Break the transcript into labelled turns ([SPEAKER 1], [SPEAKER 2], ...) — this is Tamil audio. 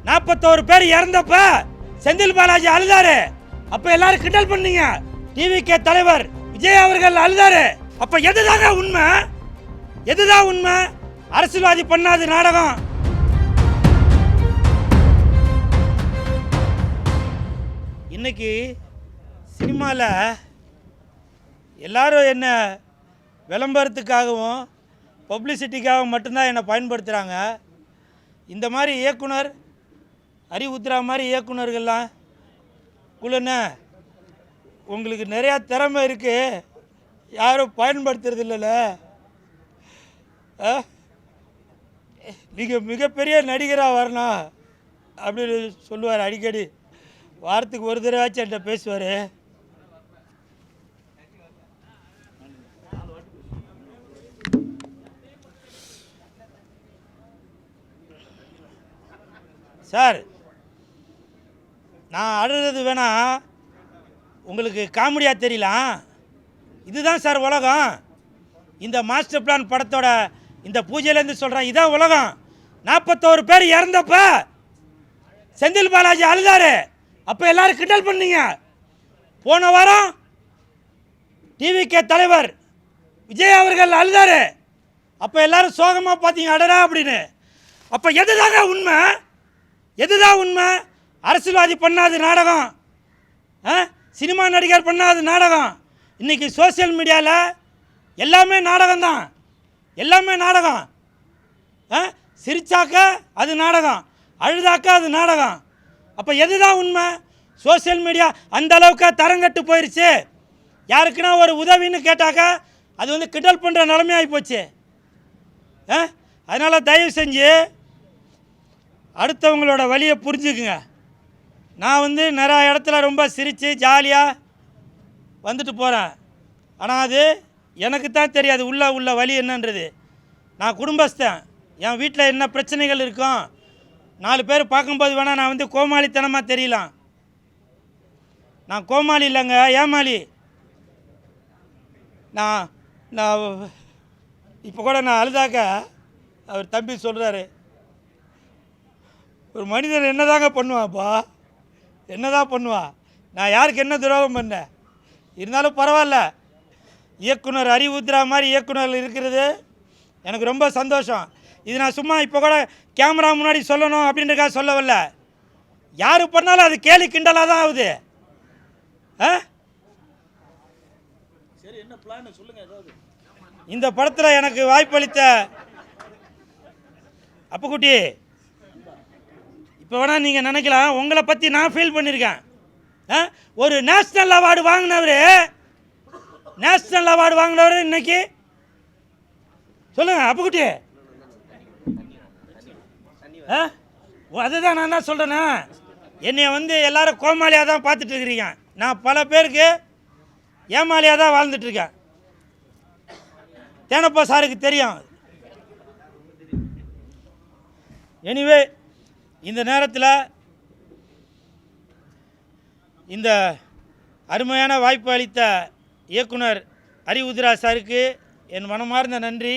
[SPEAKER 1] 41 பேர் இறந்தப்ப செந்தில் பாலாஜி அழுதாரு. அப்ப எல்லாரும் கிண்டல் பண்ணீங்க. டிவிகே தலைவர் விஜய் அவர்கள் அழுதாரு. அப்ப எதுதாங்க உண்மை? எதுதான் உண்மை? அரசியல்வாதி பண்ணாது நாடகம். இன்னைக்கு சினிமாவில் எல்லாரும் என்ன விளம்பரத்துக்காகவும் பப்ளிசிட்டிக்காகவும் மட்டும்தான் என்னை பயன்படுத்துகிறாங்க. இந்த மாதிரி இயக்குனர் அறிவுத்துறா மாதிரி இயக்குனர்கள்லாம் குழுன்னு உங்களுக்கு நிறையா திறமை இருக்குது, யாரும் பயன்படுத்துறது இல்லைல்ல. நீங்கள் மிகப்பெரிய நடிகராக வரணும் அப்படின்னு சொல்லுவார். அடிக்கடி வாரத்துக்கு ஒரு தடவையாச்சும் என்கிட்ட பேசுவார். சார், நான் அழுகிறது வேணா உங்களுக்கு காமெடியாக தெரியலாம். இதுதான் சார் உலகம். இந்த மாஸ்டர் பிளான் படத்தோட இந்த பூஜையிலேருந்து சொல்கிறேன், இதான் உலகம். 41 பேர் இறந்தப்ப செந்தில் பாலாஜி அழுதாரு. அப்போ எல்லாரும் கிண்டல் பண்ணீங்க. போன வாரம் டிவிகே தலைவர் விஜய் அவர்கள் அழுதாரு. அப்போ எல்லாரும் சோகமாக பார்த்தீங்க, அடடா அப்படின்னு. அப்போ எதுதாங்க உண்மை? எதுதான் உண்மை? அரசியல்வாதி பண்ணாது நாடகம், சினிமா நடிகர் பண்ணாது நாடகம். இன்றைக்கி சோசியல் மீடியாவில் எல்லாமே நாடகம்தான், எல்லாமே நாடகம். சிரிச்சாக்க அது நாடகம், அழுதாக்க அது நாடகம். அப்போ எதுதான் உண்மை? சோசியல் மீடியா அந்த அளவுக்கு தரங்கட்டு போயிடுச்சு. யாருக்குன்னா ஒரு உதவின்னு கேட்டாக்கா அது வந்து கிண்டல் பண்ணுற நிலைமையாகி போச்சு. அதனால் தயவு செஞ்சு அடுத்தவங்களோட வழியை புரிஞ்சுக்குங்க. நான் வந்து நிறையா இடத்துல ரொம்ப சிரித்து ஜாலியாக வந்துட்டு போகிறேன். ஆனால் அது எனக்கு தான் தெரியாது உள்ள வழி என்னன்றது. நான் குடும்பஸ்தன், என் வீட்டில் என்ன பிரச்சனைகள் இருக்கும் 4 பேர் பார்க்கும்போது வேணால் நான் வந்து கோமாளித்தனமாக தெரியலாம். நான் கோமாளி இல்லைங்க, ஏமாளி. நான் இப்போ கூட நான் அழுதாக்க அவர் தம்பி சொல்கிறாரு, ஒரு மனிதன் என்ன தாங்க பண்ணுவான்ப்பா, என்ன தான் பண்ணுவான்? நான் யாருக்கு என்ன துரோகம் பண்ணேன்? இருந்தாலும் பரவாயில்ல, இயக்குனர் அறிவுத்துறா மாதிரி இயக்குனர் இருக்கிறது எனக்கு ரொம்ப சந்தோஷம். இது நான் சும்மா இப்போ கூட கேமரா முன்னாடி சொல்லணும் அப்படின்றக்காக சொல்லவில்லை. யார் பண்ணாலும் அது கேலி கிண்டலாக தான் ஆகுது.
[SPEAKER 2] சரி, என்ன பிளான் சொல்லுங்க. ஏதாவது
[SPEAKER 1] இந்த படத்தில் எனக்கு வாய்ப்பளித்த அப்புக்குட்டி, இப்போ வேணால் நீங்கள் நினைக்கலாம் உங்களை பற்றி நான் ஃபீல் பண்ணியிருக்கேன். ஒரு நேஷ்னல் அவார்டு வாங்கினவர் இன்னைக்கு சொல்லுங்கள் அப்புக்குட்டி. அதுதான் நான் என்ன சொல்கிறேன்னா, என்னை வந்து எல்லாரும் கோமாளியாக தான் பார்த்துட்டு இருக்கிறீங்க. நான் பல பேருக்கு ஏமாளியாக தான் வாழ்ந்துட்டுருக்கேன். தேனப்பா சாருக்கு தெரியும். எனிவே, இந்த நேரத்தில் இந்த அருமையான வாய்ப்பு அளித்த இயக்குனர் அறிவுத்துறா சாருக்கு என் மனமார்ந்த நன்றி.